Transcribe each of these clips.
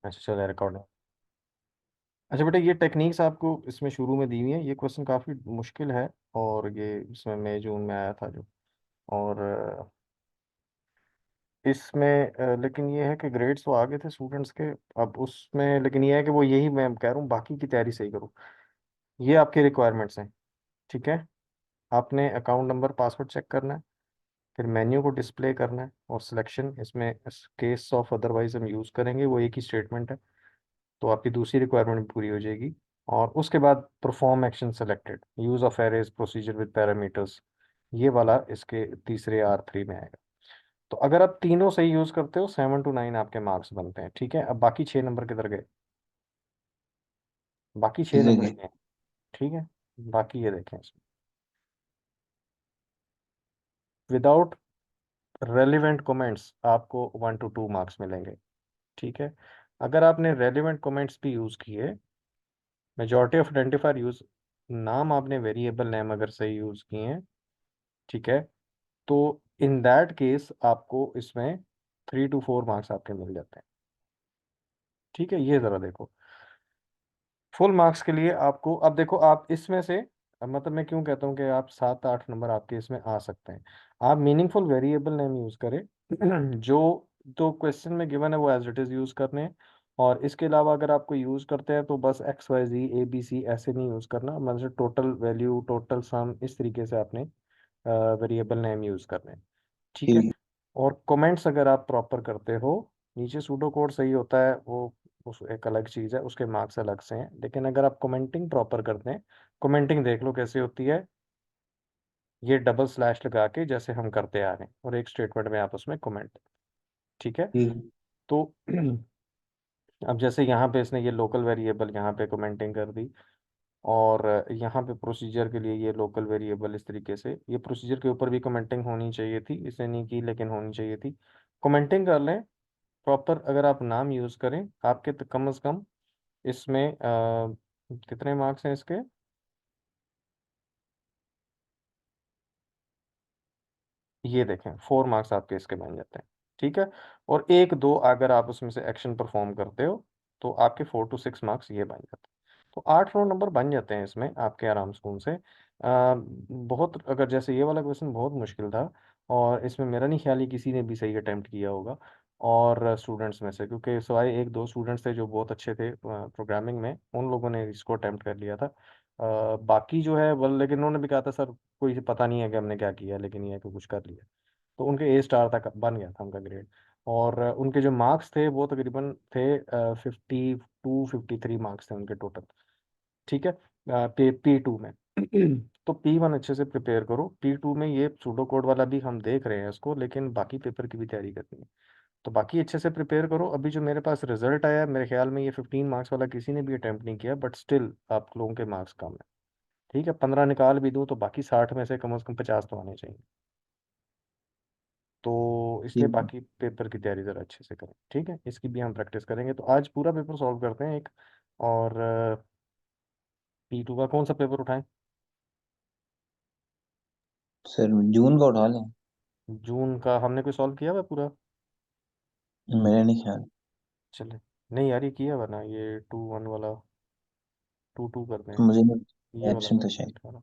अच्छा चलो रिकॉर्ड है। अच्छा बेटा, ये टेक्निक्स आपको इसमें शुरू में दी हुई है, ये क्वेश्चन काफ़ी मुश्किल है। और ये इसमें मई जून में आया था जो। और इसमें लेकिन ये है कि ग्रेड्स तो आगे थे स्टूडेंट्स के। अब उसमें लेकिन ये है कि वो, यही मैं कह रहा हूँ, बाकी की तैयारी सही करो। ये आपके रिक्वायरमेंट्स हैं। ठीक है। आपने अकाउंट नंबर पासवर्ड चेक करना है, फिर मेन्यू को डिस्प्ले करना है, और सिलेक्शन इसमें केस ऑफ अदरवाइज हम यूज़ करेंगे, वो एक ही स्टेटमेंट है। तो आपकी दूसरी रिक्वायरमेंट भी पूरी हो जाएगी। और उसके बाद perform action selected, use of arrays procedure with parameters, ये वाला इसके तीसरे R3 में आएगा। तो अगर आप तीनों सही यूज़ करते हो, 7 to 9 आपके मार्क्स बनते हैं। ठीक है। अब बाकी 6 नंबर किधर गए? बाकी छः ठीक नंबर है। ये हैं। ठीक है। बाकी ये देखें, इसमें विदाउट रेलिवेंट कमेंट्स आपको 1 to 2 मार्क्स मिलेंगे। ठीक है। अगर आपने रेलिवेंट कमेंट्स भी यूज़ किए, मेजॉरिटी ऑफ आइडेंटिफायर यूज, नाम आपने वेरिएबल नेम अगर सही यूज़ किए हैं, ठीक है, तो इन दैट केस आपको इसमें 3 to 4 मार्क्स आपके मिल जाते हैं। ठीक है। ये ज़रा देखो, फुल मार्क्स के लिए आपको, अब देखो आप इसमें से, अब मतलब मैं क्यों कहता हूँ कि आप 7 8 नंबर आपके इसमें आ सकते हैं। आप मीनिंगफुल वेरिएबल नेम यूज़ करें जो तो क्वेश्चन में गिवन है वो एज इट इज़ यूज़ करने हैं। और इसके अलावा अगर आपको यूज़ करते हैं तो बस XYZ ABC ऐसे नहीं यूज़ करना, मतलब टोटल वैल्यू, टोटल सम, इस तरीके से आपने वेरिएबल नेम यूज़ करने हैं। ठीक है। ठीक और कमेंट्स अगर आप प्रॉपर करते हो, नीचे सूडो कोड सही होता है वो, उस एक अलग चीज़ है, उसके मार्क्स अलग से हैं। लेकिन अगर आप कमेंटिंग प्रॉपर करते हैं, कमेंटिंग देख लो कैसे होती है, ये डबल स्लैश लगा के जैसे हम करते आ रहे हैं, और एक स्टेटमेंट में आप उसमें कमेंट। ठीक है। ठीक। तो अब जैसे यहाँ पे इसने ये लोकल वेरिएबल यहाँ पे कमेंटिंग कर दी, और यहाँ पे प्रोसीजर के लिए ये लोकल वेरिएबल इस तरीके से, ये प्रोसीजर के ऊपर भी कमेंटिंग होनी चाहिए थी, इसने नहीं की लेकिन होनी चाहिए थी। कमेंटिंग कर लें प्रॉपर, अगर आप नाम यूज़ करें आपके, तो कम से कम इसमें कितने मार्क्स हैं इसके? ये देखें, 4 मार्क्स आपके इसके बन जाते हैं। ठीक है। और एक दो अगर आप उसमें से एक्शन परफॉर्म करते हो, तो आपके 4 to 6 मार्क्स ये बन जाते हैं। तो 8 9 नंबर बन जाते हैं इसमें आपके आराम सुकून से। बहुत, अगर जैसे ये वाला क्वेश्चन बहुत मुश्किल था, और इसमें मेरा नहीं ख्याल ही किसी ने भी सही अटेम्प्ट किया होगा। और स्टूडेंट्स में से, क्योंकि सिवाय एक दो स्टूडेंट्स थे जो बहुत अच्छे थे प्रोग्रामिंग में, उन लोगों ने इसको अटेम्प्ट कर लिया था। बाकी जो है वो, लेकिन उन्होंने भी कहा था सर कोई पता नहीं है कि हमने क्या किया, लेकिन ये है कि कुछ कर लिया। तो उनके A स्टार तक बन गया था उनका ग्रेड। और उनके जो मार्क्स थे वो तकरीबन थे 52 53 मार्क्स थे उनके टोटल। ठीक है। P2 में। तो P1 अच्छे से प्रिपेयर करो, P2 में ये सूडो कोड वाला भी हम देख रहे हैं इसको, लेकिन बाकी पेपर की भी तैयारी करनी है। तो बाकी अच्छे से प्रिपेयर करो। अभी जो मेरे पास रिजल्ट आया है, मेरे ख्याल में ये 15 मार्क्स वाला किसी ने भी अटेम्प्ट नहीं किया, बट स्टिल आप लोगों के मार्क्स कम है। ठीक है। 15 निकाल भी दूँ तो बाकी 60 में से कम 50 तो आने चाहिए। तो इसलिए ठीक। बाकी पेपर की तैयारी ज़रा अच्छे से करें। ठीक है। इसकी भी हम प्रैक्टिस करेंगे, तो आज पूरा पेपर सॉल्व करते हैं एक। और P2 का कौन सा पेपर उठाएं? सर जून का उठा लें। जून का हमने कोई सॉल्व किया हुआ है पूरा? मेरा नहीं ख्याल। चले, नहीं यार ये किया हुआ ना, ये 2 1 वाला, 2 2 करते हैं। मुझे नहीं ये वाला एब्सेंट मैं था नहीं शायद। उठा रहा।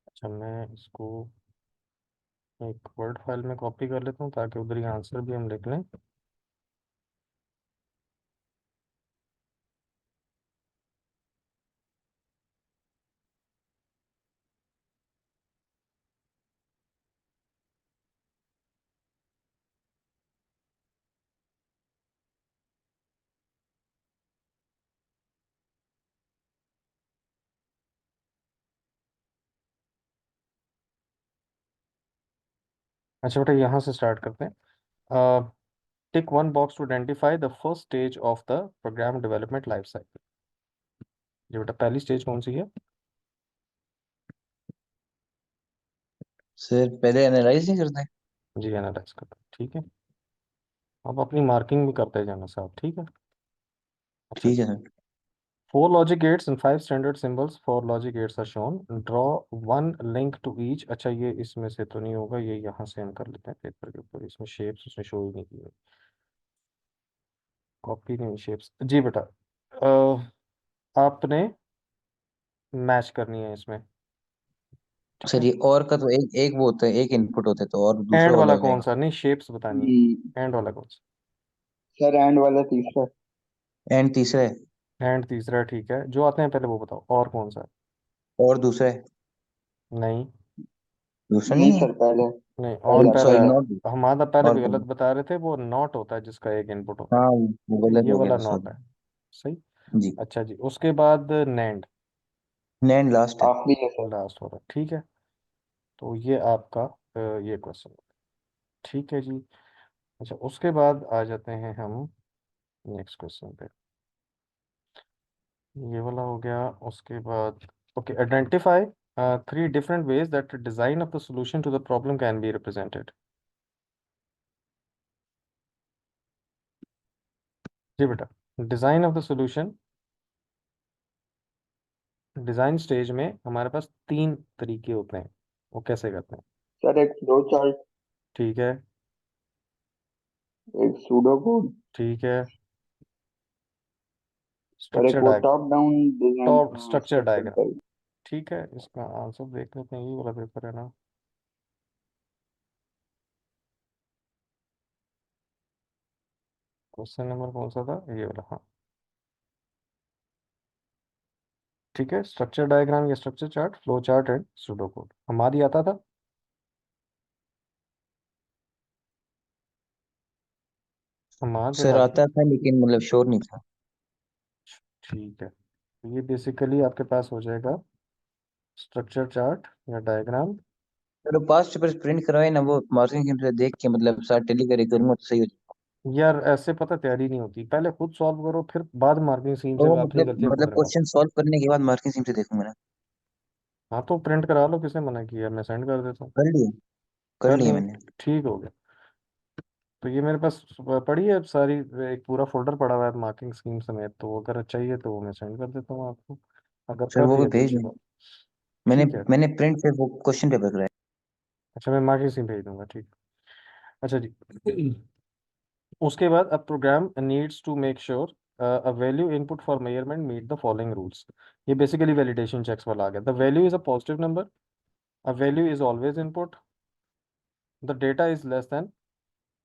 अच्छा मैं इसको एक वर्ड फाइल में कॉपी कर लेता हूँ, ताकि उधर ही आंसर भी हम लिख लें। अच्छा बेटा, यहाँ से स्टार्ट करते हैं। Tick one box to identify the first stage of the program development life cycle. ये बेटा पहली स्टेज कौन सी है? सर पहले एनालाइज नहीं करते। जी एनालाइज करते हैं। ठीक है। अब अपनी मार्किंग भी करते जाना साहब। ठीक है। अच्छा। ठीक है sir. Four logic gates and five standard symbols for logic gates are shown. Draw one link to each. अच्छा, ये इसमें से तो नहीं होगा, ये यहाँ से हम कर लेते हैं पेपर के ऊपर। इसमें शेप्स उसने शो ही नहीं की, कॉपी नहीं, शेप्स जी बेटा। आपने मैच करनी है इसमें, ठीक सर है। ये और का तो एक एक वो होता है, एक इनपुट होता है, तो और दूसरा एंड वाला वाला हो कौन जाएगा। सा, नहीं शेप्स बतानी हम्म, है, एंड वाला कौन सा। सर एंड वाला तीसरा। एंड तीसरा है। एंड तीसरा है, ठीक है, जो आते हैं पहले वो बताओ, और कौन सा है। और दूसरा है। नहीं, दूसरा नहीं नहीं है। सर, पहले नहीं और पहला। पहला सॉरी, है। नॉट। हमारा पहले और भी गलत कौन? बता रहे थे, वो नॉट होता है जिसका एक इनपुट होता हाँ, है। वो ठीक है, गलत ये हो गया वाला था, नॉट सॉरी। है। सही। जी। अच्छा जी, उसके बाद नैंड एंड लास्ट है। आखिरी है सर। लास्ट हो रहा है, ठीक है। तो ये आपका ये क्वेश्चन, ठीक है जी। अच्छा, उसके बाद आ जाते हैं हम नेक्स्ट क्वेश्चन पे। ये वाला हो गया। उसके बाद okay, identify three different ways that design of the solution to the problem can be represented. जी बेटा, design of the solution, design stage में हमारे पास तीन तरीके होते हैं, वो कैसे करते हैं। सर एक फ्लो चार्ट, ठीक है। एक सूडो कोड, ठीक है। और एक स्ट्रक्चर वो diagram. Top down design, top हाँ स्ट्रक्चर स्ट्रक्चर डायग्राम, टाइप। ठीक है। इसका आंसर देख लेते हैं, ये वाला पेपर है ना। क्वेश्चन नंबर कौन सा था, ये वाला, हाँ। ठीक है, स्ट्रक्चर डायग्राम या structure chart, flow chart and pseudo code हमारी आता था। हमारा सर दिखाते थे। आता था, लेकिन मतलब श्योर नहीं था। ठीक है, तो ये बेसिकली आपके पास हो जाएगा स्ट्रक्चर चार्ट या डायग्राम। चलो पास्ट पेपर प्रिंट करवाए ना, वो मार्किंग स्कीम से देख के मतलब साथ टेली करे करूंगा तो सही हो जाएगा। यार ऐसे पता तैयारी नहीं होती, पहले खुद सॉल्व करो, फिर बाद मार्किंग स्कीम तो से वो अपनी मतलब गलतियां खुद मतलब निकालो। क्वेश्चन सॉल्व करने के बाद मार्किंग स्कीम से देखूंगा ना। हाँ तो प्रिंट करा लो, किसने मना किया, मैं सेंड कर देता हूँ। कर लिए। कर कर लिए लिए, मैंने। ठीक हो गया। तो ये मेरे पास पड़ी है सारी, एक पूरा फोल्डर पड़ा हुआ है मार्किंग स्कीम समेत, तो अगर चाहिए तो वो मैं सेंड कर देता हूँ आपको, अगर सर कर वो भी दिया तो भेज अच्छी दें। बात। मैंने ठीक है। मैंने प्रिंट पे वो क्वेश्चन पेपर कराया। अच्छा, मैं मार्किंग स्कीम भेज दूंगा, ठीक। अच्छा जी। उसके बाद a program needs to make sure a value input for measurement meet the following rules. ये बेसिकली वैलिडेशन चेक्स वाला आ गया। The value is a positive number, a value is always input, the data is less than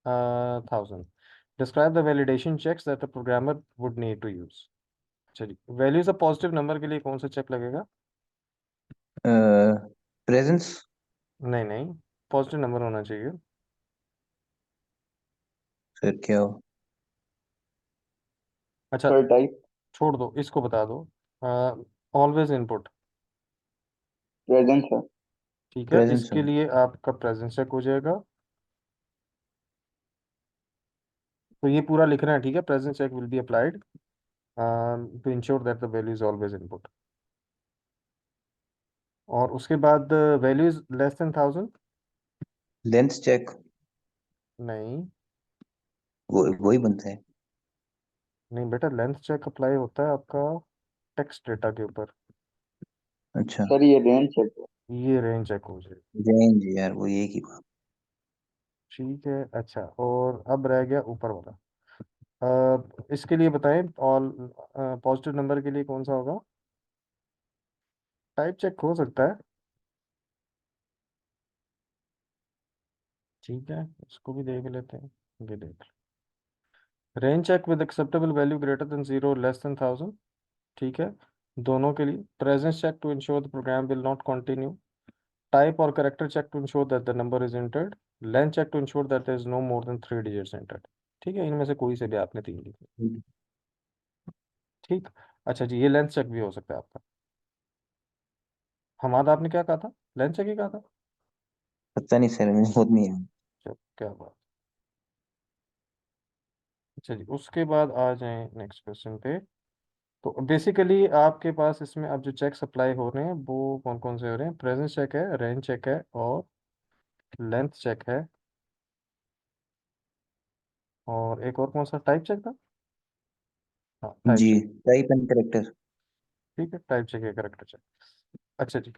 1000। Describe the validation checks that the programmer would need to use. चलिए, values of positive number के लिए कौन सा check लगेगा। Presence. नहीं नहीं, positive number होना चाहिए। सर क्या हो? अच्छा, सर टाइप, छोड़ दो, इसको बता दो। Always input, present sir. ठीक है, प्रेजेंस इसके सर। लिए आपका प्रेजेंस चेक हो जाएगा। तो ये पूरा लिखना है, ठीक है, presence check will be applied to ensure that the value is always input. और उसके बाद value is less than 1000। Length check. नहीं, वो वही बनता है। नहीं बेटा, लेंथ चेक अप्लाई होता है आपका टेक्स्ट डेटा के ऊपर, अच्छा। सर ये रेंज चेक है। ये रेंज चेक हो जाएगी। रेंज यार, वो एक ही बात। ठीक है। अच्छा, और अब रह गया ऊपर वाला। इसके लिए बताएं, ऑल पॉजिटिव नंबर के लिए कौन सा होगा। टाइप चेक हो सकता है, ठीक है, इसको भी देख लेते हैं। ये देख, range check with acceptable value greater than 0 less than 1000, ठीक है, दोनों के लिए। Presence check to ensure the program will not continue. Type और character check to ensure that the number is entered. Length check to ensure that there is no more than 3 digits entered. ठीक है, इनमें से कोई से भी आपने तीन लिखे, ठीक। अच्छा जी, ये लेंथ चेक भी हो सकता है आपका। हमारा आपने क्या कहा था, लेंथ चेक ही कहा था। पता नहीं सर, मुझे खुद नहीं है। चलो, क्या बात। अच्छा जी, उसके बाद आ जाएं नेक्स्ट क्वेश्चन पे। तो बेसिकली आपके पास इसमें अब जो चेक अप्लाई हो रहे हैं वो कौन कौन से हो रहे हैं, प्रेजेंस चेक है, रेंज चेक है, और लेंथ चेक है, और एक और कौन सा टाइप चेक था। हाँ, टाइप जी। चेक। Type and character. ठीक है, टाइप चेक या करेक्टर चेक। अच्छा जी,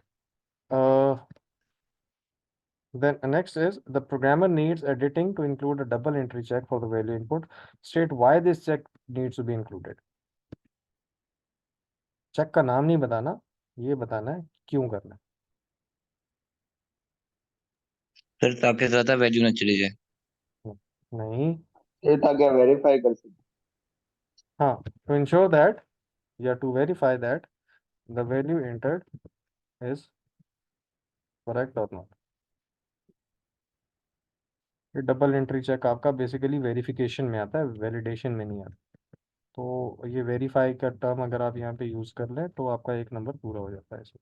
then next is the programmer needs editing to include a double entry check for the value input. State why this check needs to be included. Check का नाम नहीं बताना, ये बताना है क्यों करना है। फिर ताकि ज्यादा वैल्यू ना चली जाए। नहीं, ये ताकि वेरीफाई कर सके। हाँ, to ensure that या to verify that the value entered is correct or not। ये डबल एंट्री चेक आपका बेसिकली वेरिफिकेशन में आता है, वैलिडेशन में नहीं आता। तो ये वेरीफाई का टर्म अगर आप यहाँ पे यूज़ कर लें तो आपका एक नंबर पूरा हो जाता है इसमें।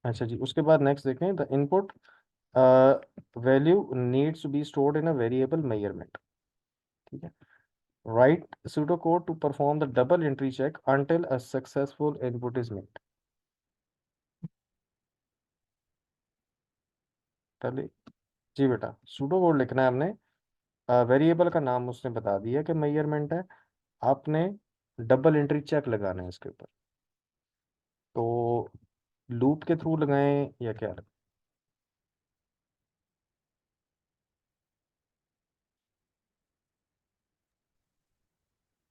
अच्छा जी, उसके बाद नेक्स्ट देखें, the input value needs to be stored in a variable measurement. ठीक है, write pseudo code to perform the double entry check until a successful input is made। पहले जी बेटा सूडो कोड लिखना है हमने, वेरिएबल का नाम उसने बता दिया कि मेजरमेंट है, आपने डबल एंट्री चेक लगाना है इसके ऊपर। तो लूप के थ्रू लगाएं या क्या लगाएं?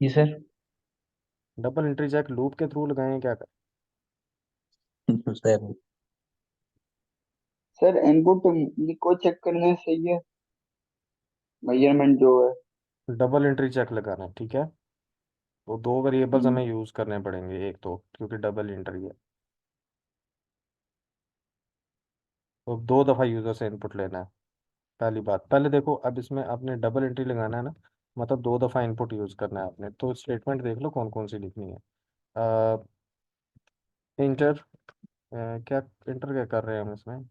जी sir. Double entry check loop के थ्रू लगाएं क्या करें? सर सर इनपुट को चेक करने से सही है, मेजरमेंट जो है। डबल एंट्री चेक लगाना है, ठीक है। तो दो वेरिएबल्स हम्म, हमें यूज करने पड़ेंगे, एक तो क्योंकि डबल एंट्री है तो दो दफ़ा यूज़र से इनपुट लेना है। पहली बात, पहले देखो, अब इसमें आपने डबल एंट्री लगाना है ना, मतलब दो दफ़ा इनपुट यूज़ करना है आपने। तो स्टेटमेंट देख लो कौन कौन सी लिखनी है। इंटर क्या इंटर क्या कर रहे हैं हम इसमें,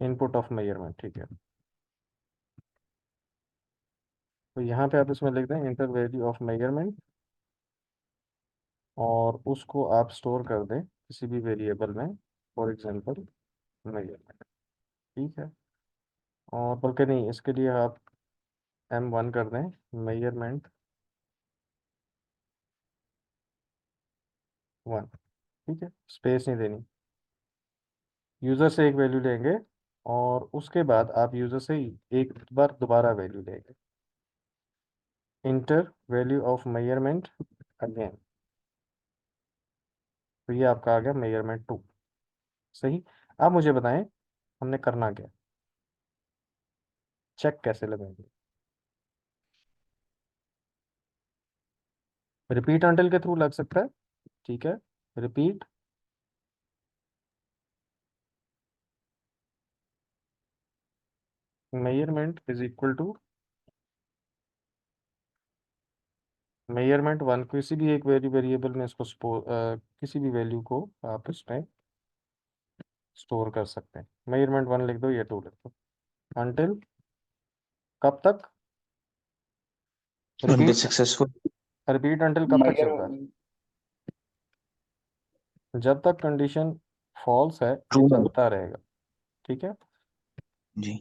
इनपुट ऑफ मेजरमेंट, ठीक है। तो यहाँ पे आप इसमें लिख दें इंटर वैल्यू ऑफ मेजरमेंट, और उसको आप स्टोर कर दें किसी भी वेरिएबल में, फॉर एग्जांपल मेजरमेंट, ठीक है। और बल्कि नहीं, इसके लिए आप M1 कर दें, मेजरमेंट 1, ठीक है, स्पेस नहीं देनी। यूज़र से एक वैल्यू लेंगे और उसके बाद आप यूज़र से एक बार दोबारा वैल्यू लेंगे, inter value of measurement again. तो ये आपका आ गया मेजरमेंट 2, सही। आप मुझे बताएं हमने करना क्या, चेक कैसे लगाएंगे? रिपीट अंटिल के थ्रू लग सकता है, ठीक है। Repeat measurement is equal to measurement 1, किसी भी एक वेरिएबल में इसको किसी भी वैल्यू को आप इसमें स्टोर कर सकते हैं। मेजरमेंट 1 लिख दो या 2 लिख दो, अंटिल कब तक, उनके रिपीट सक्सेसफुल रिपीट अंटिल कब तक चलता है? मेजरमेंट जब तक कंडीशन फॉल्स है ये ट्रू ना हो। चलता रहेगा, ठीक है। जी।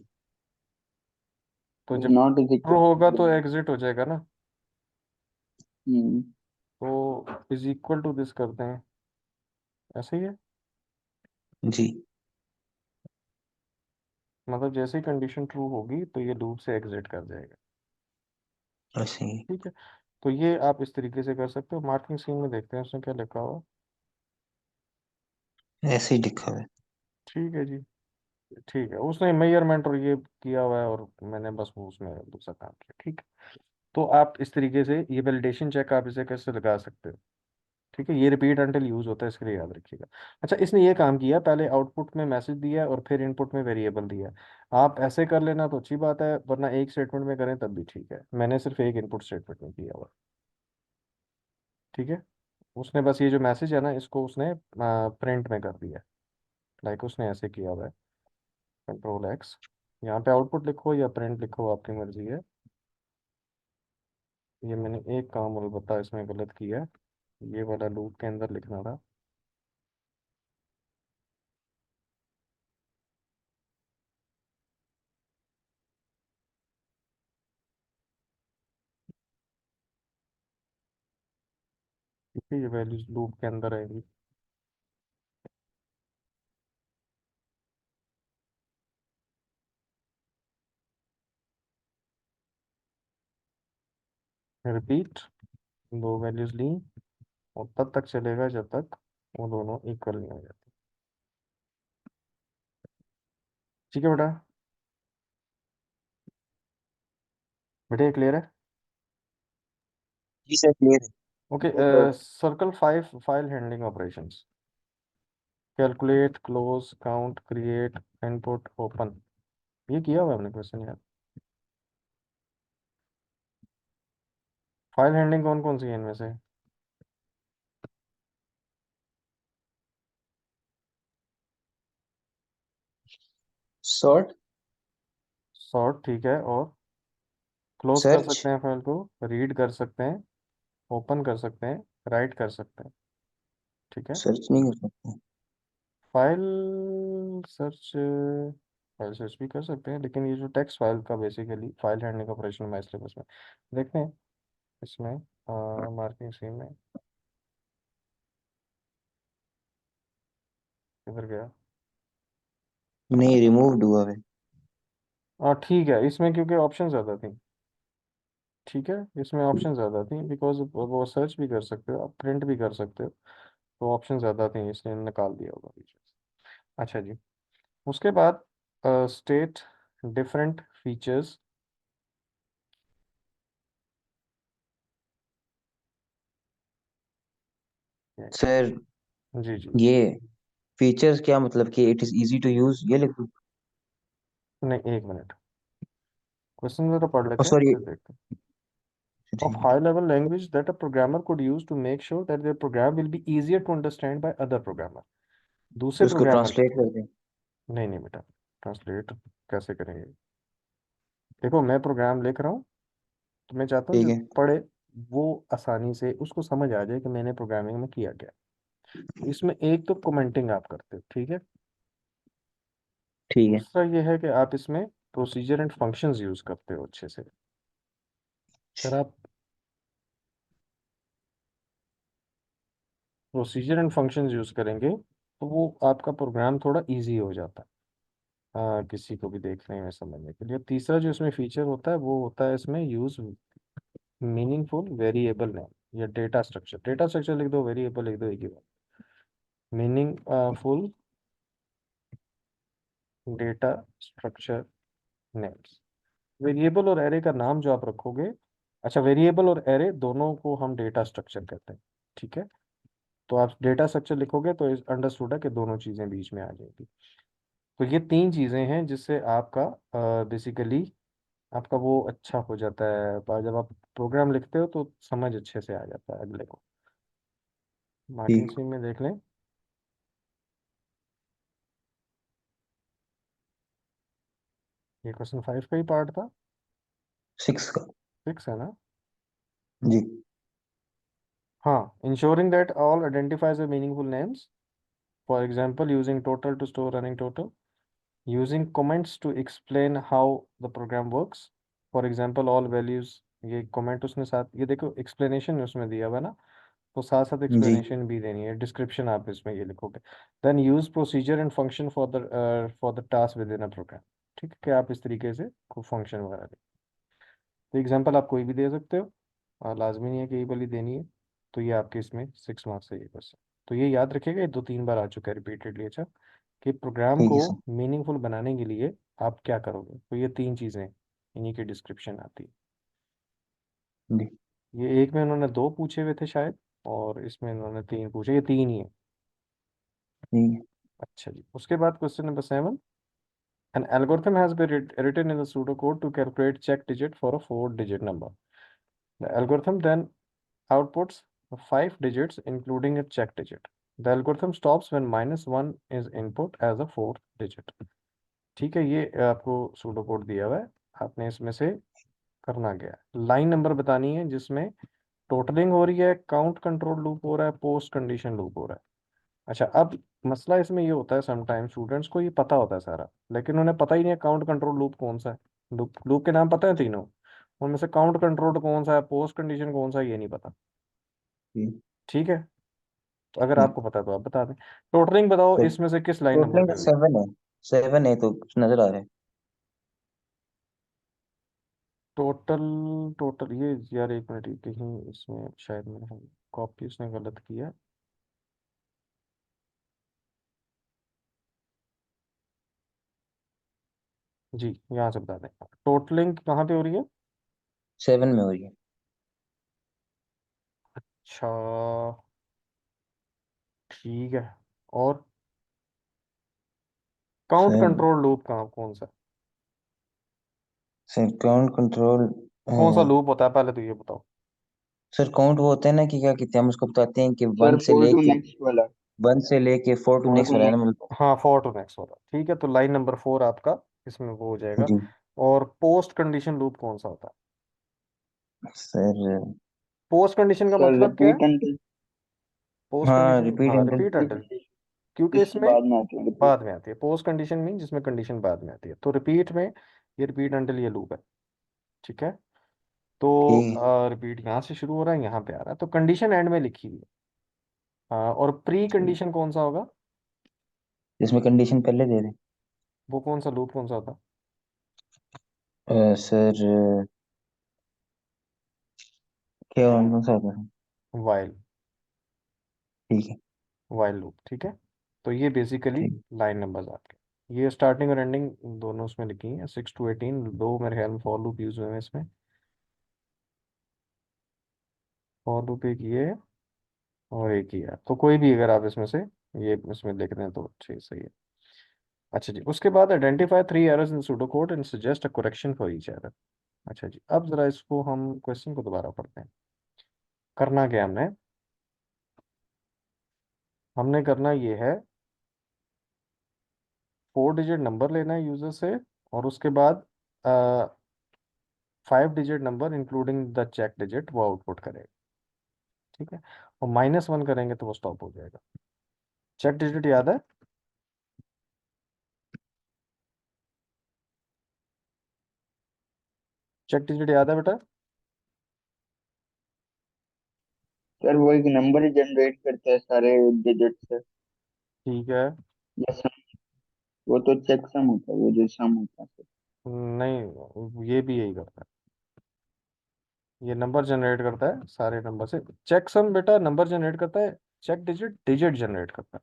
तो इज जब नॉट इज ट्रू इक्वल होगा तो टू। एग्जिट हो जाएगा ना। हम्म, तो इज इक्वल टू दिस करते हैं, ऐसे ही है। जी। मतलब जैसे ही कंडीशन ट्रू होगी तो ये लूप से एग्जिट कर जाएगा, ऐसे ही। ठीक है। तो ये आप इस तरीके से कर सकते हो। मार्किंग स्कीम में देखते हैं उसने क्या लिखा हुआ। ऐसे ही लिखा हुआ है। ठीक है जी, ठीक है, उसने मेजरमेंट और ये किया हुआ है और मैंने बस वो उसमें दूसरा काम किया, ठीक है। तो आप इस तरीके से ये वैलिडेशन चेक आप इसे कैसे लगा सकते हो, ठीक है। ये रिपीट अंटिल यूज होता है, इसके लिए याद रखिएगा। अच्छा, इसने ये काम किया, पहले आउटपुट में मैसेज दिया और फिर इनपुट में वेरिएबल दिया। आप ऐसे कर लेना तो अच्छी बात है, वरना एक स्टेटमेंट में करें तब भी ठीक है। मैंने सिर्फ एक इनपुट स्टेटमेंट में किया हुआ, ठीक है। उसने बस ये जो मैसेज है ना, इसको उसने प्रिंट में कर दिया, लाइक उसने ऐसे किया हुआ है, Ctrl+X। यहाँ पे आउटपुट लिखो या प्रिंट लिखो, आपकी मर्जी है। ये मैंने एक काम अलबत्ता इसमें गलत किया, ये वाला लूप के अंदर लिखना था। ये वैल्यूज लूप के अंदर रहेंगी। रिपीट, दो वैल्यूज ली और तब तक चलेगा जब तक वो दोनों इक्वल नहीं हो जाती। ठीक है बेटा, बेटा ये क्लियर है? जी सर क्लियर है। Okay, good dot. Circle 5 file handling operations. Calculate, close, count, create, input, open. ये किया हुआ हमने क्वेश्चन यार। फाइल हैंडलिंग कौन कौन सी है इनमें से? सॉर्ट, सॉर्ट, ठीक है, और क्लोज कर सर्च, सकते हैं फाइल को, रीड कर सकते हैं, ओपन कर सकते हैं, राइट कर सकते हैं। ठीक है। सर्च नहीं कर सकते। फाइल सर्च, फाइल सर्च भी कर सकते हैं, लेकिन ये जो टेक्स्ट फाइल का बेसिकली फाइल हैंडलिंग ऑपरेशन में सिलेबस में देखते हैं। इसमें मार्किंग स्कीम में किधर गया? नहीं, रिमूव्ड हुआ है। हाँ ठीक है, इसमें क्योंकि ऑप्शन ज़्यादा थी। ठीक है, इसमें ऑप्शन ज़्यादा थी बिकॉज वो सर्च भी कर सकते हो, आप प्रिंट भी कर सकते हो, तो ऑप्शन ज़्यादा थे इसलिए निकाल दिया होगा बीच में से। अच्छा जी, उसके बाद state different features. Sir ji जी। ये फीचर्स क्या मतलब कि it is easy to use ये लिख दूं? नहीं, एक मिनट, क्वेश्चन ज़रा पढ़ ओ लेते हैं सॉरी। फिर देखते हैं। Of ठीक है। high level language that a programmer could use to make sure that their program will be easier to understand by other programmer। तो दूसरे उसको प्रोग्रामर। ट्रांसलेट कर दें। नहीं नहीं बेटा, ट्रांसलेट कैसे करेंगे? देखो मैं प्रोग्राम लिख रहा हूँ, तो मैं चाहता हूँ ठीक जो है। पढ़े वो आसानी से उसको समझ आ जाए कि मैंने प्रोग्रामिंग में किया क्या है। इसमें एक तो कमेंटिंग आप करते हो, ठीक है। ठीक है। दूसरा ये है कि आप इसमें प्रोसीजर एंड फंक्शंस यूज करते हो अच्छे से। अगर आप प्रोसीजर एंड फंक्शंस यूज करेंगे तो वो आपका प्रोग्राम थोड़ा इजी हो जाता है किसी को भी देखने में समझने के लिए। तीसरा जो इसमें फीचर होता है वो होता है इसमें यूज मीनिंगफुल वेरिएबल नेम या डेटा स्ट्रक्चर लिख दो, वेरिएबल लिख दो, एक ही बात। Meaningful data structure names. Variable और एरे का नाम जो आप रखोगे, अच्छा वेरिएबल और एरे दोनों को हम डेटा स्ट्रक्चर कहते हैं। ठीक है, तो आप डेटा स्ट्रक्चर लिखोगे तो इस अंडरस्टूड है कि दोनों चीज़ें बीच में आ जाएगी। तो ये तीन चीज़ें हैं जिससे आपका बेसिकली आपका वो अच्छा हो जाता है, जब आप प्रोग्राम लिखते हो तो समझ अच्छे से आ जाता है अगले को। मार्टिन ठीक। सी में देख लें, ये क्वेश्चन 5 का ही पार्ट था। 6 का। 6 है ना? जी। हाँ, ensuring that all identifies meaningful names, for example using total to store running total, using comments to explain how the program works, for example all values. ये कमेंट उसने साथ, ये देखो एक्सप्लेनेशन उसमें दिया हुआ है ना, तो साथ साथ जी। एक्सप्लेनेशन भी देनी है, डिस्क्रिप्शन आप इसमें ये लिखोगे। Then use procedure and function for the task within a program. ठीक है, कि आप इस तरीके से कोई फंक्शन वगैरह दें। तो एग्जांपल आप कोई भी दे सकते हो, और लाजमी नहीं है कि ये वाली देनी है। तो ये आपके इसमें 6 मार्क्स है ये क्वेश्चन। तो ये याद रखिएगा, ये 2-3 बार आ चुका है रिपीटेडली। अच्छा, कि प्रोग्राम ठीक को है सर। मीनिंगफुल बनाने के लिए आप क्या करोगे, तो ये तीन चीज़ें इन्हीं की डिस्क्रिप्शन आती है। जी। ये एक में उन्होंने दो पूछे हुए थे शायद, और इसमें इन्होंने तीन पूछे, ये तीन ही है। ठीक है। अच्छा जी, उसके बाद question number 7। An algorithm has been written in the pseudocode to calculate check digit for a 4-digit number. The algorithm then outputs 5 digits, including a check digit. The algorithm stops when -1 is input as a fourth digit. ठीक है, ये आपको pseudo code दिया हुआ है, आपने इसमें से करना क्या है, लाइन नंबर बतानी है जिसमें टोटलिंग हो रही है, काउंट कंट्रोल लूप हो रहा है, पोस्ट कंडीशन लूप हो रहा है। अच्छा, अब मसला इसमें ये होता है समटाइम स्टूडेंट्स को ये पता होता है सारा, लेकिन उन्हें पता ही नहीं है काउंट कंट्रोल लूप कौन सा है। लूप के नाम पता है तीनों, उनमें से काउंट कंट्रोल कौन सा है, पोस्ट कंडीशन कौन सा है, ये नहीं पता। ठीक। ठीक है, तो अगर ठीक। आपको पता तो आप बता दें। टोटलिंग बताओ तो इसमें से किस लाइन नंबर टोटलिंग पे का हुई। 7 है। 7 है तो कुछ नजर आ रहा है। टोटल, टोटल ये यार एक मिनट, ये कहीं इसमें शायद मैंने कॉपी उसने गलत किया। जी, यहाँ से बता दें। टोटलिंग कहाँ पे हो रही है? 7 में हो रही है। अच्छा, ठीक है। और काउंट सर। कंट्रोल लूप कहाँ, कौन सा? Sir count control. कौन सा लूप होता है पहले तो ये बताओ। सर काउंट वो होता है ना कि क्या कहते हैं, हम उसको बताते हैं कि सर वन से 4 to लेके next वाला। 4 टू फोर नेक्स्ट टू वाला है ना, नेक्स्ट मतलब। हाँ, 4 to next वाला, ठीक है, तो लाइन नंबर 4 आपका इसमें वो हो जाएगा। जी। और पोस्ट कंडीशन लूप कौन सा होता है? सर। पोस्ट कंडीशन का सर मतलब क्या है? Repeat until. पोस्ट हाँ, कंडीशन, रिपीट हाँ, interval. Repeat repeat until. Condition क्योंकि जिसके इसमें बाद में आती है रिपीट। बाद में आती है पोस्ट कंडीशन में, जिसमें कंडीशन बाद में आती है, तो रिपीट में ये रिपीट अंटिल ये लूप है। ठीक है, तो ठीक है। रिपीट यहाँ से शुरू हो रहा है, यहाँ पे आ रहा है, तो कंडीशन एंड में लिखी हुई है। और प्री ठीक। कंडीशन कौन सा होगा? जिसमें कंडीशन पहले दे रहे। वो कौन सा लूप कौन सा होता? सर क्या कौन सा होता है? वाइल। ठीक है। वाइल लूप, ठीक है। तो ये बेसिकली ठीक। लाइन नंबर्स आपके, ये स्टार्टिंग और एंडिंग दोनों उसमें लिखी हैं, 6 to 18, दो मेरे ख्याल में फॉर लूप यूज हुए हैं इसमें। फॉर लूप एक ये है और एक ही है, तो कोई भी अगर आप इसमें से ये इसमें लिख दें तो ठीक सही है। अच्छा जी, उसके बाद identify 3 errors in pseudo code and suggest a correction for each error. अच्छा जी, अब जरा इसको हम क्वेश्चन को दोबारा पढ़ते हैं। करना क्या हमने, हमने करना ये है, 4 डिजिट नंबर लेना है यूजर से, और उसके बाद 5 digit number including the check digit वो आउटपुट करेगा। ठीक है, और -1 करेंगे तो वो स्टॉप हो जाएगा। चेक डिजिट याद है? चेक डिजिट याद है बेटा? सर वो एक नंबर ही जनरेट करता है सारे डिजिट से। ठीक है। या सम, वो तो चेक सम होता है, वो जो सम होता है सर। नहीं, ये भी यही करता है, ये नंबर जनरेट करता है सारे नंबर से। चेक सम बेटा नंबर जनरेट करता है, चेक डिजिट डिजिट जनरेट करता है।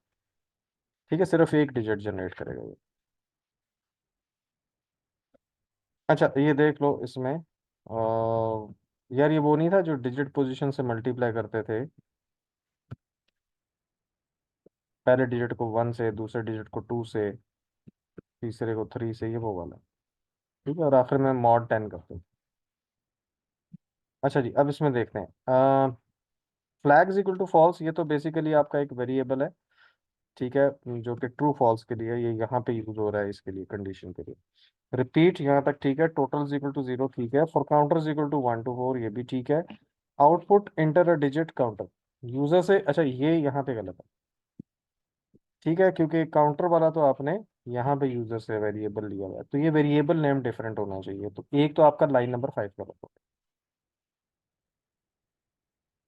ठीक है, सिर्फ एक डिजिट जनरेट करेगा ये। अच्छा, ये देख लो इसमें, यार ये वो नहीं था जो डिजिट पोजीशन से मल्टीप्लाई करते थे, पहले डिजिट को 1 से, दूसरे डिजिट को 2 से, तीसरे को 3 से, ये वो वाला। ठीक है, और आखिर में मॉड 10 करते थे। अच्छा जी, अब इसमें देखते हैं, फ्लैग इक्वल टू फॉल्स, ये तो बेसिकली आपका एक वेरिएबल है। ठीक है, जो कि ट्रू फॉल्स के लिए ये यहाँ पे यूज हो रहा है, इसके लिए कंडीशन के लिए। रिपीट यहाँ तक ठीक है, टोटल इक्वल टू 0 ठीक है, for counter equal to 1 to 4 ये भी ठीक है। Output enter a digit counter user से, अच्छा ये यहाँ पे गलत है। ठीक है, क्योंकि काउंटर वाला तो आपने यहाँ पे यूजर से वेरिएबल लिया हुआ है, तो ये वेरिएबल नेम डिफरेंट होना चाहिए, तो एक तो आपका लाइन नंबर 5 गलत हो गया।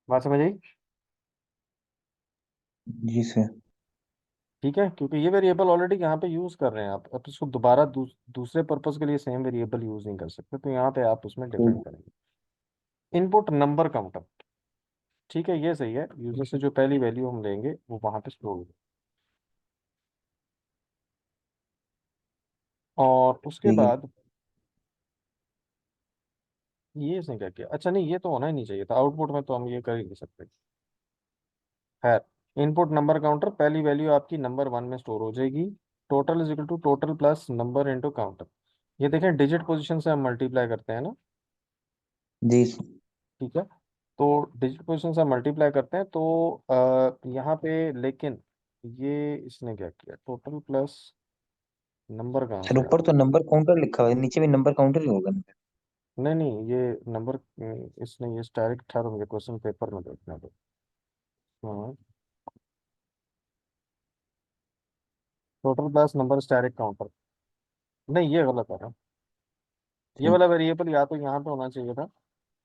बात समझ आई? जी सर। ठीक है, क्योंकि ये वेरिएबल ऑलरेडी यहाँ पे यूज कर रहे हैं आप, अब इसको दोबारा दूसरे पर्पस के लिए सेम वेरिएबल यूज नहीं कर सकते, तो यहाँ पे आप उसमें डिफरेंट ठीक। करेंगे। इनपुट नंबर काउंटर, ठीक है, ये सही है, यूजर से जो पहली वैल्यू हम लेंगे वो वहां पे स्टोर होगी। और उसके ठीक है। बाद ये इसने क्या किया, अच्छा नहीं, ये तो होना ही नहीं चाहिए था, आउटपुट में तो हम ये कर ही नहीं सकते। खैर, इनपुट नंबर काउंटर, पहली वैल्यू आपकी नंबर 1 में स्टोर हो जाएगी। Total is equal to total plus number into counter. ये देखें, डिजिट पोजीशन से हम मल्टीप्लाई करते हैं ना। जी सर। ठीक है, तो डिजिट पोजीशन से मल्टीप्लाई करते हैं, तो यहाँ पे लेकिन ये इसने क्या किया, टोटल प्लस नंबर कहाँ सर से आ ऊपर तो गया? नंबर काउंटर लिखा हुआ है, नीचे भी नंबर काउंटर ही होगा। नहीं नहीं, ये नंबर, इसने ये डायरेक्ट ठहरो, मुझे क्वेश्चन पेपर में देखना दो। हाँ, total plus number static counter, नहीं ये गलत है ना। ये ठीक। वाला वेरिएबल या तो यहाँ पे होना चाहिए था।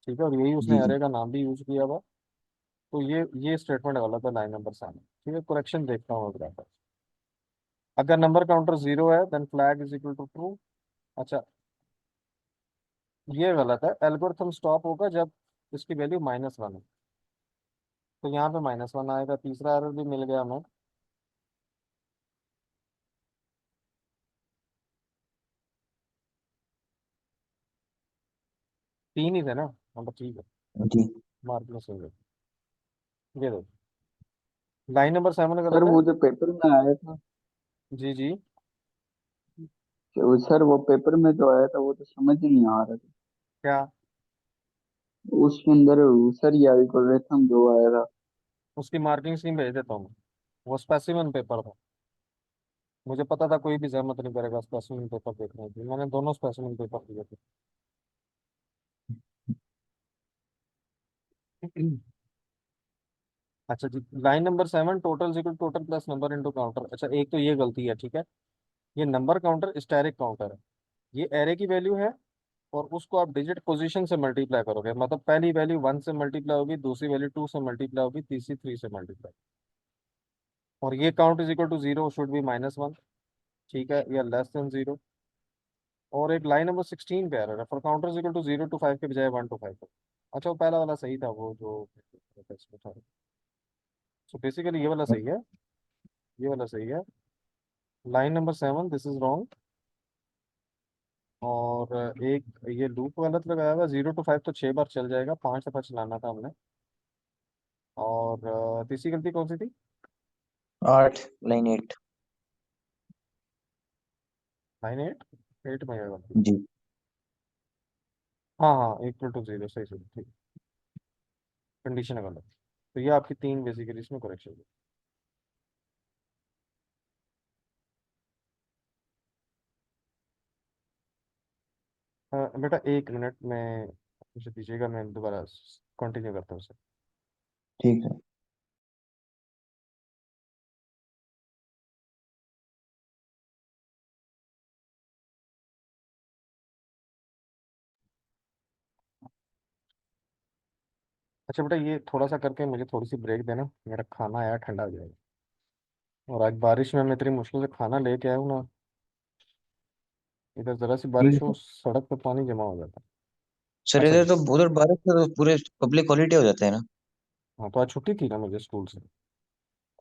ठीक है, और यही उसने जी जी। एरे का नाम भी यूज किया हुआ। तो ये स्टेटमेंट गलत है लाइन नंबर 7। ठीक है, करेक्शन देखता हूँ अगर आता है। अगर नंबर काउंटर 0 है then flag is equal to true. अच्छा, ये गलत है, एल्गोरिथम स्टॉप होगा जब इसकी वैल्यू -1 है। तो यहाँ पे -1 आएगा, तीसरा एरर भी मिल गया हमें। तीन ही थे ना, हाँ तो ठीक है, जी। मार्क में सही है। ये देखो, लाइन नंबर 7 सर गलत है। वो जो पेपर में आया था, जी जी। सर वो पेपर में जो आया था वो तो समझ ही नहीं आ रहा था। क्या? उसके अंदर सर ये एल्गोरिथम जो आया था। उसकी मार्किंग स्कीम भेज देता हूँ मैं। वो स्पेसिमन पेपर था, मुझे पता था कोई भी जहमत नहीं करेगा स्पेसिमन पेपर देखने की, मैंने दोनों स्पेसिमन पेपर दिए थे। अच्छा जी, line number 7, total equal total plus number into counter. अच्छा, एक तो ये गलती है, ठीक है। ये नंबर काउंटर स्टैटिक काउंटर है, ये एरे की वैल्यू है, और उसको आप डिजिट पोजीशन से मल्टीप्लाई करोगे, मतलब पहली वैल्यू 1 से मल्टीप्लाई होगी, दूसरी वैल्यू 2 से मल्टीप्लाई होगी, तीसरी 3 से मल्टीप्लाई। और ये count is equal to 0 should be -1, ठीक है, या लेस देन 0। और एक लाइन नंबर 16 पे एरर है, for counter is equal to 0 to 5 के बजाय 1 to 5। अच्छा, वो पहला वाला सही था, वो जो इसमें था। सो बेसिकली ये वाला सही है, ये वाला सही है। Line number 7 this is wrong. और एक ये लूप गलत लगाया हुआ, 0 to 5 तो 6 बार चल जाएगा, 5 दफा चलाना था हमने। और तीसरी गलती कौन सी थी? 8, लाइन 8। लाइन 8, 8 में है गलती। जी। हाँ हाँ, इक्वल टू 0, सही सही, ठीक। कंडीशन है गलत। तो ये आपकी तीन बेसिकली इसमें करेक्शन है। बेटा 1 मिनट में मुझे दीजिएगा, मैं दोबारा कंटिन्यू करता हूँ सर। ठीक है। अच्छा बेटा, ये थोड़ा सा करके मुझे थोड़ी सी ब्रेक देना, मेरा खाना आया ठंडा हो जाएगा। और आज बारिश में मैं इतनी मुश्किल से खाना लेके आया हूँ ना, इधर जरा सी बारिश ठीक हो है। सड़क पे पानी जमा हो जाता है। सर अच्छा इधर जी। तो उधर बारिश से तो पूरे पब्लिक हॉलीडे हो जाता है ना। हाँ, तो आज छुट्टी थी ना मुझे स्कूल से।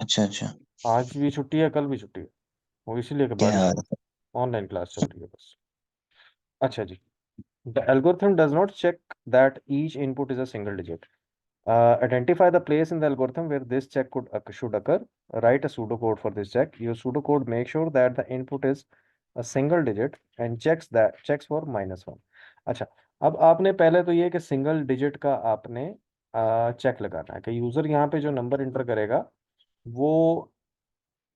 अच्छा अच्छा। आज भी छुट्टी है, कल भी छुट्टी है, वो इसीलिए कि क्या बारिश हाल है। है। ऑनलाइन क्लास चल रही है बस। अच्छा जी, the algorithm does not check that each input is a single digit. Identify the place in the algorithm where this check should occur. Write a pseudocode for this check. Your pseudocode makes sure that the input is a single digit and checks for -1। अच्छा, अब आपने पहले तो ये कि single digit का आपने check लगाना है कि यूजर यहाँ पे जो नंबर इंटर करेगा वो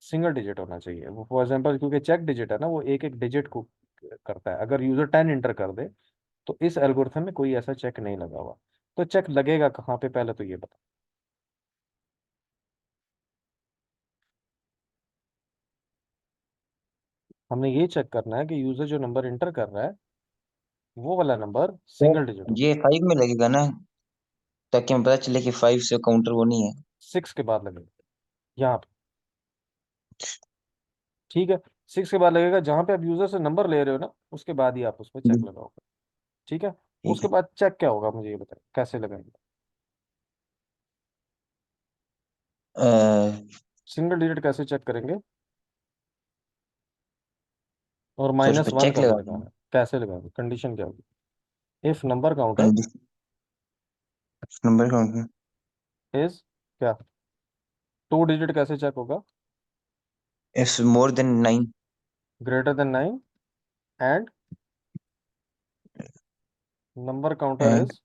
सिंगल डिजिट होना चाहिए। वो फॉर एग्जांपल, क्योंकि चेक डिजिट है ना, वो एक एक डिजिट को करता है। अगर यूजर 10 इंटर कर दे तो इस एल्गोरिथम में कोई ऐसा चेक नहीं लगा हुआ। तो चेक लगेगा कहाँ पे, पहले तो ये बता। हमने ये चेक करना है कि यूजर जो नंबर इंटर कर रहा है वो वाला नंबर सर सिंगल डिजिट होना ये 5 में लगेगा ना, ताकि हमें पता चले कि 5 से काउंटर वो नहीं है। चाहिए। 6 के बाद लगेगा यहाँ पे, ठीक है। 6 के बाद लगेगा, जहाँ पे आप यूजर से नंबर ले रहे हो ना, उसके बाद ही आप उस पर चेक जी। लगाओगे, ठीक है। ठीक उसके है। बाद चेक क्या होगा मुझे ये बताएं, कैसे लगाएंगे? सिंगल डिजिट कैसे चेक करेंगे? और सर उस पर -1 चेक का भी लगा लगाना है, कैसे लगाएंगे? कंडीशन क्या होगी? If number counter condition number count is क्या, 2 डिजिट कैसे चेक होगा? Is more than 9 greater than 9 and number counter and is,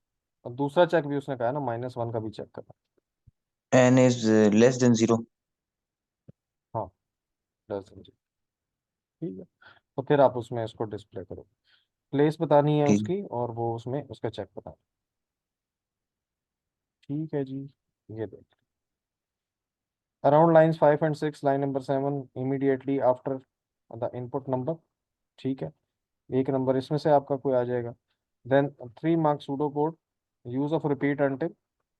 और दूसरा चेक भी उसने कहा ना, -1 का भी चेक करना। N is less than 0। हाँ, 10 इंच, ठीक है। तो फिर आप उसमें इसको डिस्प्ले करो, प्लेस बतानी है ठीक। उसकी, और वो उसमें उसका चेक बताना। ठीक है जी, ये देख, around lines 5 and 6, line number 7 immediately after the input number, ठीक है। एक नंबर इसमें से आपका कोई आ जाएगा। Then 3 marks pseudo code, use of repeat until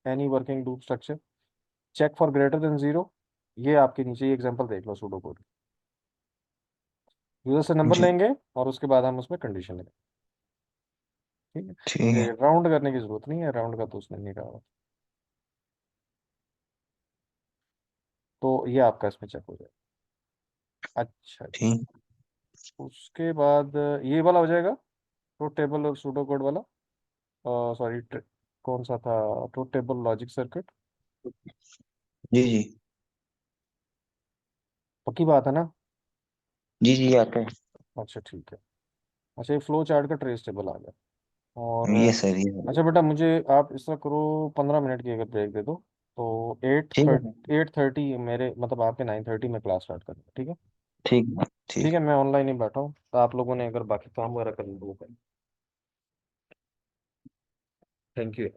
any working loop structure. Check for greater than 0, ये आपके नीचे ये एग्जांपल देख लो सूडो कोड। यूजर से नंबर जी लेंगे और उसके बाद हम उसमें कंडीशन लेंगे। ठीक है, ठीक है। ये राउंड करने की जरूरत नहीं है, राउंड का तो उसने नहीं कहा। तो ये आपका इसमें चेक हो जाएगा। अच्छा जी। ठीक। उसके बाद ये वाला हो जाएगा, ट्रुथ टेबल और सूडो कोड वाला। सॉरी, कौन सा था, ट्रुथ टेबल लॉजिक सर्किट। जी जी। पक्की बात है ना? जी जी आता है। अच्छा ठीक है। अच्छा, ये फ्लो चार्ट का ट्रेस टेबल आ गया। और ये सर ये सर। अच्छा बेटा, मुझे आप इस तरह करो, 15 मिनट की अगर ब्रेक दे दो तो ठीक है सर। 8:30 मेरे मतलब आपके 9:30 में क्लास स्टार्ट करूँगा, ठीक है? ठीक है ठीक ठीक है, है। मैं ऑनलाइन ही बैठा हूँ, तो आप लोगों ने अगर बाकी काम वगैरह कर लो वो करें। Thank you.